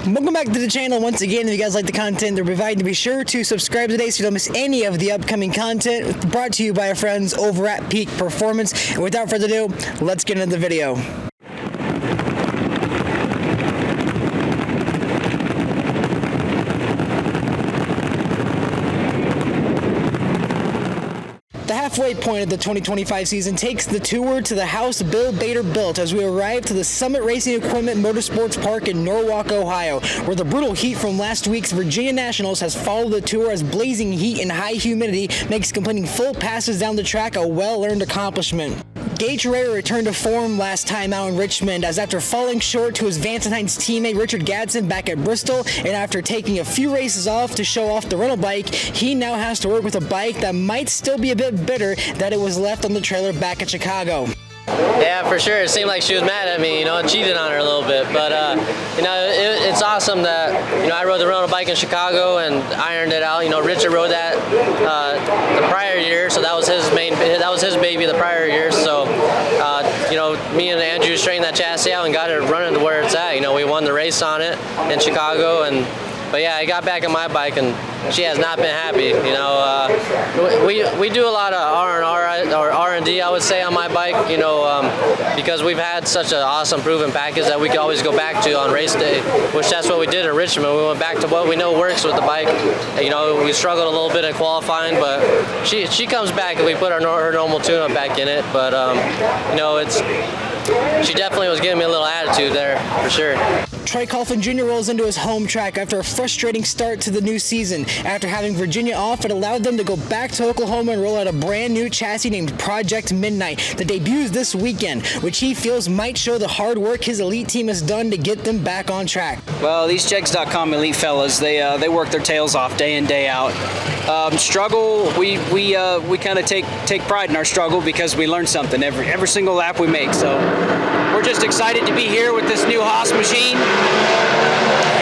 Welcome back to the channel once again. If you guys like the content they're providing, be sure to subscribe today so you don't miss any of the upcoming content brought to you by our friends over at Peak Performance. And without further ado, let's get into the video. The halfway point of the 2025 season takes the tour to the house Bill Bader built as we arrive to the Summit Racing Equipment Motorsports Park in Norwalk, Ohio, where the brutal heat from last week's Virginia Nationals has followed the tour as blazing heat and high humidity makes completing full passes down the track a well-earned accomplishment. Gage Ray returned to form last time out in Richmond as after falling short to his Vance & Hines teammate Richard Gadsden back at Bristol, and after taking a few races off to show off the rental bike, he now has to work with a bike that might still be a bit bitter that it was left on the trailer back at Chicago. Yeah, for sure. It seemed like she was mad at me, cheated on her a little bit. But, it's awesome that, I rode the rental bike in Chicago and ironed it out. Richard rode that the prior year, so that was his baby the prior year. So, me and Andrew straightened that chassis out and got it running to where it's at. We won the race on it in Chicago, but yeah, I got back on my bike and she has not been happy. We do a lot of R&D, I would say, on my bike. Because we've had such an awesome proven package that we can always go back to on race day, which that's what we did in Richmond. We went back to what we know works with the bike. We struggled a little bit in qualifying, but she comes back and we put her normal tune-up back in it. But she definitely was giving me a little attitude there, for sure. Troy Coughlin Jr. rolls into his home track after a frustrating start to the new season. After having Virginia off, it allowed them to go back to Oklahoma and roll out a brand new chassis named Project Midnight that debuts this weekend, which he feels might show the hard work his elite team has done to get them back on track. Well, these Jegs.com elite fellas, they work their tails off day in, day out. Struggle, we kind of take pride in our struggle because we learn something every single lap we make. So we're just excited to be here with this new Haas machine,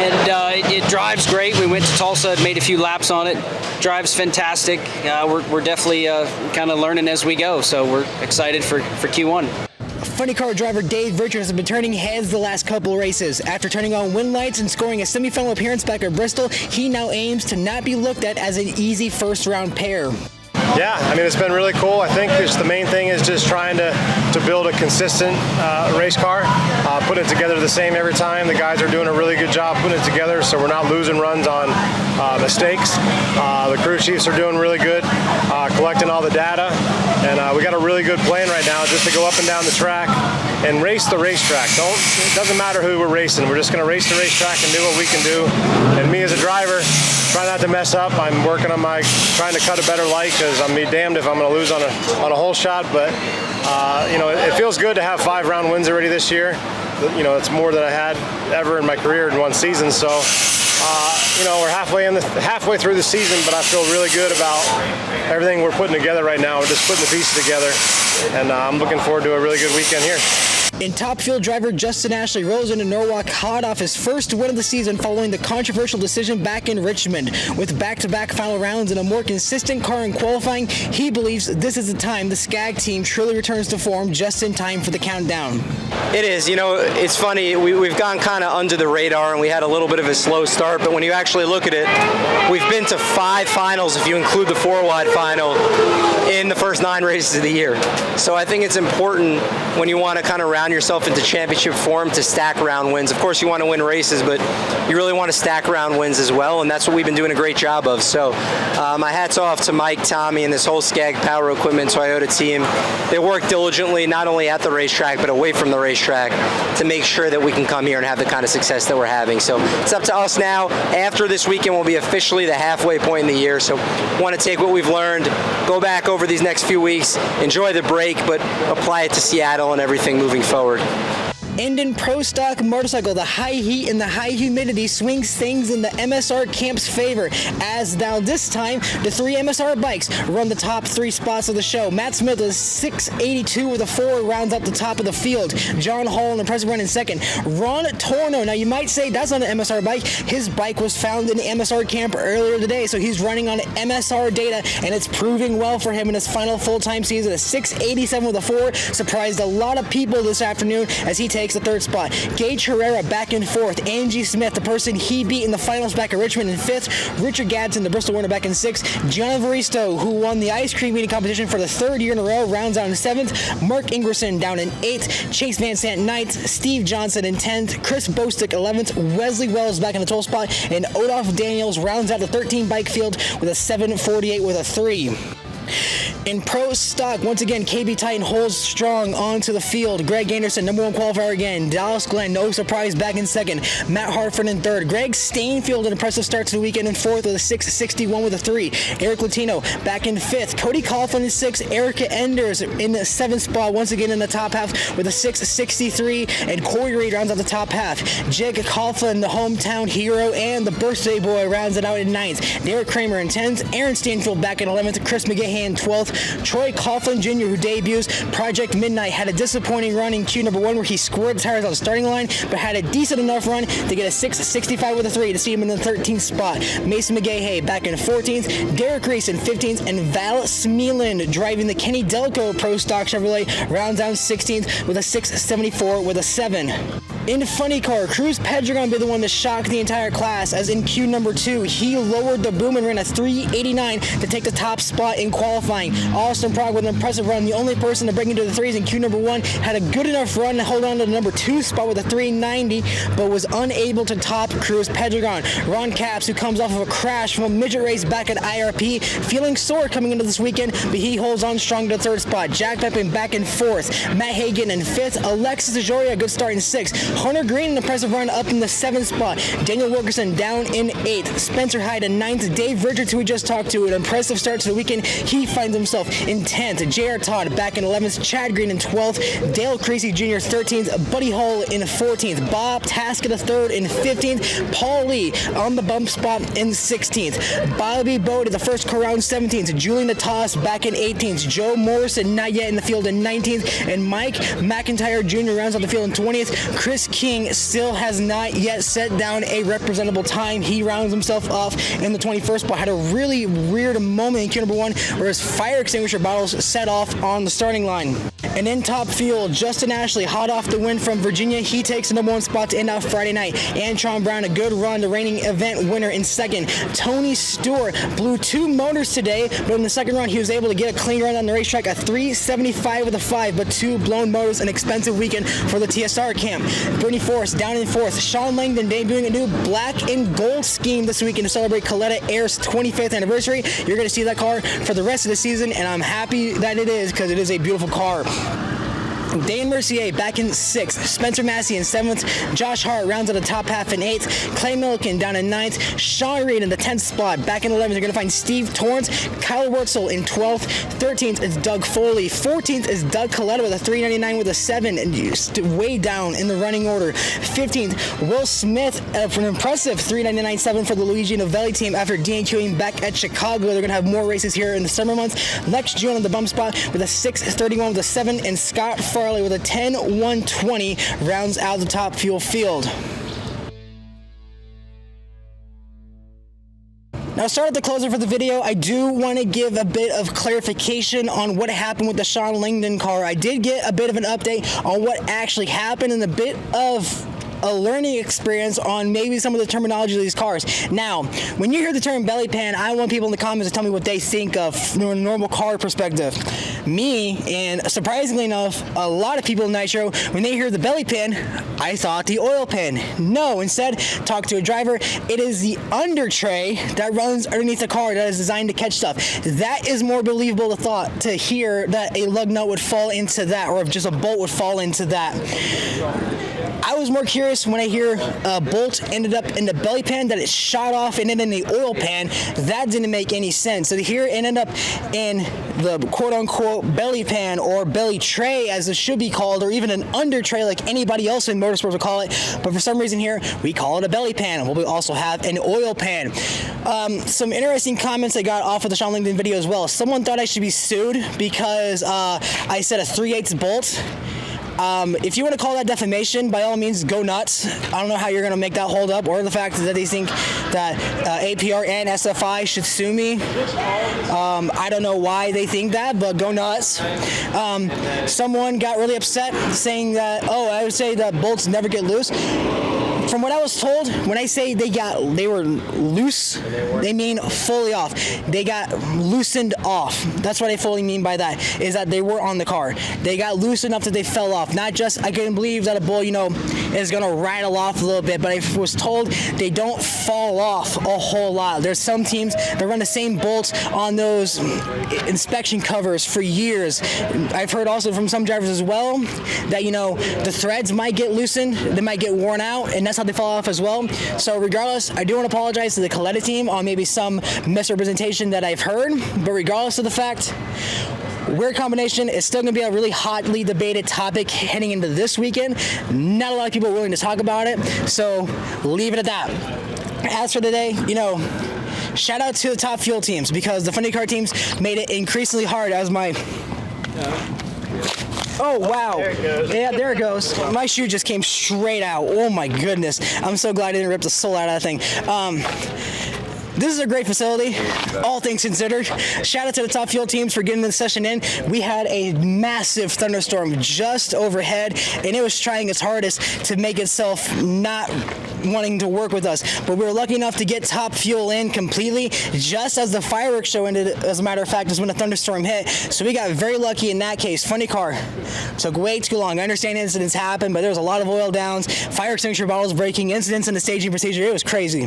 and it drives great. We went to Tulsa and made a few laps on it. Drives fantastic. We're definitely kind of learning as we go, so we're excited for Q1. Funny car driver Dave Richards has been turning heads the last couple races. After turning on win lights and scoring a semifinal appearance back at Bristol, he now aims to not be looked at as an easy first-round pair. Yeah, it's been really cool. I think just the main thing is just trying to build a consistent race car, put it together the same every time. The guys are doing a really good job putting it together, so we're not losing runs on mistakes. The crew chiefs are doing really good, collecting all the data, and we got a really good plan right now just to go up and down the track and race the racetrack. It doesn't matter who we're racing. We're just going to race the racetrack and do what we can do. And me as a driver, try not to mess up. I'm working on trying to cut a better light because I'm be damned if I'm going to lose on a hole shot. But it feels good to have 5 round wins already this year. It's more than I had ever in my career in one season. So we're halfway through the season, but I feel really good about everything we're putting together right now. We're just putting the pieces together, and I'm looking forward to a really good weekend here. And top field driver Justin Ashley rolls into Norwalk hot off his first win of the season following the controversial decision back in Richmond. With back-to-back final rounds and a more consistent car in qualifying, he believes this is the time the Skag team truly returns to form just in time for the countdown. It is. It's funny. We've gone kind of under the radar and we had a little bit of a slow start, but when you actually look at it, we've been to 5 finals if you include the 4-wide final in the first 9 races of the year. So I think it's important when you want to kind of round yourself into championship form to stack round wins. Of course, you want to win races, but you really want to stack round wins as well, and that's what we've been doing a great job of. So my hat's off to Mike, Tommy, and this whole Skag Power Equipment Toyota team. They work diligently, not only at the racetrack, but away from the racetrack to make sure that we can come here and have the kind of success that we're having. So it's up to us now. After this weekend will be officially the halfway point in the year, so want to take what we've learned, go back over these next few weeks, enjoy the break, but apply it to Seattle and everything moving forward. And in Pro Stock Motorcycle, the high heat and the high humidity swings things in the MSR camp's favor, as now this time the 3 MSR bikes run the top 3 spots of the show. Matt Smith is 682 with a 4, rounds up the top of the field. John Hall an impressive run in second. Ron Torno, now you might say that's not an MSR bike. His bike was found in the MSR camp earlier today, so he's running on MSR data, and it's proving well for him in his final full-time season. A 687 with a 4 surprised a lot of people this afternoon as he takes takes the 3rd spot. Gage Ray back in 4th. Angie Smith, the person he beat in the finals back at Richmond, in 5th. Richard Gadsden, the Bristol winner, back in 6th. Gianna Varisto, who won the ice cream eating competition for the 3rd year in a row, rounds out in 7th. Mark Ingerson down in 8th. Chase Van Sant 9th. Steve Johnson in 10th. Chris Bostick 11th. Wesley Wells back in the 12th spot. And Odolph Daniels rounds out the 13 bike field with a 7:48 with a 3. In pro stock, once again, KB Titan holds strong onto the field. Greg Anderson, number 1 qualifier again. Dallas Glenn, no surprise, back in 2nd. Matt Hartford in 3rd. Greg Stainfield, an impressive start to the weekend, in 4th with a 6:61 with a 3. Eric Latino back in 5th. Cody Coughlin in 6th. Erica Enders in the 7th spot, once again in the top half with a 6:63. And Corey Reed rounds out the top half. Jake Coughlin, the hometown hero and the birthday boy, rounds it out in 9th. Derek Kramer in 10th. Aaron Stanfield back in 11th. Chris McGahan in 12th. Troy Coughlin Jr., who debuts Project Midnight, had a disappointing run in Q number 1 where he scored the tires on the starting line, but had a decent enough run to get a 6:65 with a 3 to see him in the 13th spot. Mason McGahey back in 14th. Derek Reese in 15th. And Val Smeeland, driving the Kenny Delco Pro Stock Chevrolet, rounds down 16th with a 6:74 with a 7. In funny car, Cruz Pedregon be the one to shock the entire class, as in Q number 2, he lowered the boom and ran a 3:89 to take the top spot in qualifying. Austin Prague with an impressive run, the only person to break into the 3s in Q number 1, had a good enough run to hold on to the number 2 spot with a 3:90, but was unable to top Cruz Pedregon. Ron Capps, who comes off of a crash from a midget race back at IRP, feeling sore coming into this weekend, but he holds on strong to the 3rd spot. Jack Pepin back in 4th. Matt Hagan in 5th. Alexis Ajoria, a good start in 6th. Hunter Green, an impressive run up in the 7th spot. Daniel Wilkerson down in 8th. Spencer Hyde in 9th. Dave Richards, who we just talked to, an impressive start to the weekend. He finds himself in 10th. J.R. Todd back in 11th. Chad Green in 12th. Dale Creasy Jr. 13th. Buddy Hull in 14th. Bob Taskett a 3rd in 15th. Paul Lee on the bump spot in 16th. Bobby Bode the first car round 17th. Julian Natas back in 18th. Joe Morrison not yet in the field in 19th. And Mike McIntyre Jr. rounds on the field in 20th. Chris King still has not yet set down a representable time. He rounds himself off in the 21st spot. Had a really weird moment in Q number 1 where his fire extinguisher bottles set off on the starting line. And in top field, Justin Ashley, hot off the win from Virginia, he takes the number 1 spot to end out Friday night. Antron Brown, a good run, the reigning event winner, in 2nd. Tony Stewart blew 2 motors today, but in the 2nd run, he was able to get a clean run on the racetrack, a 3:75 with a 5, but 2 blown motors, an expensive weekend for the TSR camp. Brittany Forrest down in 4th. Shaun Langdon debuting a new black and gold scheme this weekend to celebrate Coletta Air's 25th anniversary. You're going to see that car for the rest of the season, and I'm happy that it is, because it is a beautiful car. Dan Mercier back in 6th. Spencer Massey in 7th. Josh Hart rounds out the top half in 8th. Clay Milliken down in 9th. Sean Reed in the 10th spot. Back in 11th, you're going to find Steve Torrance. Kyle Wurtzel in 12th. 13th is Doug Foley. 14th is Doug Coletta with a 399 with a 7, and just way down in the running order. 15th, Will Smith for an impressive 399.7 for the Luigi Novelli team after DNQing back at Chicago. They're going to have more races here in the summer months. Lex June on the bump spot with a 631 with a 7, and Scott Farley with a 10-120 rounds out the top fuel field. Now, start at the closer for the video. I do want to give a bit of clarification on what happened with the Shaun Langdon car. I did get a bit of an update on what actually happened and a bit of a learning experience on maybe some of the terminology of these cars. Now, when you hear the term belly pan, I want people in the comments to tell me what they think of from a normal car perspective. Me, and surprisingly enough, a lot of people in Nitro, when they hear the belly pan, I thought the oil pan. No, instead, talk to a driver. It is the under tray that runs underneath the car that is designed to catch stuff. That is more believable to hear that a lug nut would fall into that, or if just a bolt would fall into that. I was more curious when I hear a bolt ended up in the belly pan, that it shot off and ended in the oil pan. That didn't make any sense. So to hear it ended up in the quote-unquote belly pan, or belly tray as it should be called, or even an under tray like anybody else in motorsports would call it, but for some reason here we call it a belly pan. We'll also have an oil pan. Some interesting comments I got off of the Shaun Langdon video as well. Someone thought I should be sued because I said a 3/8 bolt. If you want to call that defamation, by all means, go nuts. I don't know how you're going to make that hold up, or the fact that they think that APR and SFI should sue me. I don't know why they think that, but go nuts. Someone got really upset saying that, oh, I would say that bolts never get loose. From what I was told, when I say they were loose, they mean fully off. They got loosened off. That's what I fully mean by that, is that they were on the car. They got loose enough that they fell off. Not just, I couldn't believe that a bull, is going to rattle off a little bit, but I was told they don't fall off a whole lot. There's some teams that run the same bolts on those inspection covers for years. I've heard also from some drivers as well that, the threads might get loosened, they might get worn out, and that's how they fall off as well. So regardless, I do want to apologize to the Coletta team on maybe some misrepresentation that I've heard, but regardless of the fact, weird combination is still going to be a really hotly debated topic heading into this weekend. Not a lot of people are willing to talk about it, so leave it at that. As for today, shout out to the top fuel teams, because the funny car teams made it increasingly hard as my... Oh, wow. There it goes. Yeah, there it goes. My shoe just came straight out. Oh, my goodness. I'm so glad I didn't rip the soul out of that thing. This is a great facility, all things considered. Shout out to the top fuel teams for getting the session in. We had a massive thunderstorm just overhead, and it was trying its hardest to make itself not wanting to work with us. But we were lucky enough to get top fuel in completely just as the fireworks show ended, as a matter of fact, is when the thunderstorm hit. So we got very lucky in that case. Funny car. Took way too long. I understand incidents happen, but there was a lot of oil downs, fire extinguisher bottles breaking, incidents in the staging procedure. It was crazy.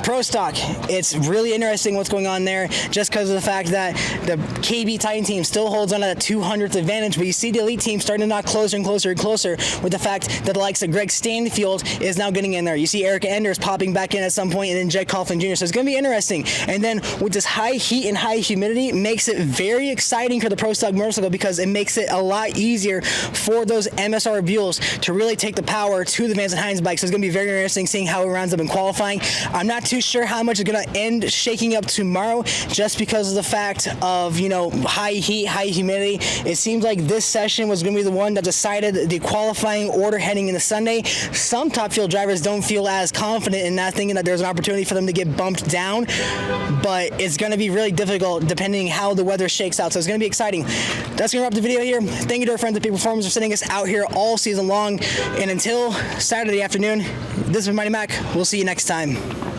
Pro stock. It's really interesting what's going on there, just because of the fact that the KB Titan team still holds on to that 200th advantage, but you see the elite team starting to knock closer and closer and closer, with the fact that the likes of Greg Stanfield is now getting in there. You see Erica Enders popping back in at some point, and then Jed Coughlin Jr. So it's going to be interesting. And then with this high heat and high humidity, it makes it very exciting for the Pro Stock motorcycle, because it makes it a lot easier for those MSR Buells to really take the power to the Vance & Hines bike. So it's going to be very interesting seeing how it rounds up in qualifying. I'm not too sure how much it's going to end shaking up tomorrow, just because of the fact of, high heat, high humidity. It seems like this session was going to be the one that decided the qualifying order heading into Sunday. Some top fuel drivers don't feel as confident in that, thinking that there's an opportunity for them to get bumped down, but it's going to be really difficult depending how the weather shakes out. So it's going to be exciting. That's going to wrap the video here. Thank you to our friends at Peak Performance for sending us out here all season long, and until Saturday afternoon, this is Mighty Mac. We'll see you next time.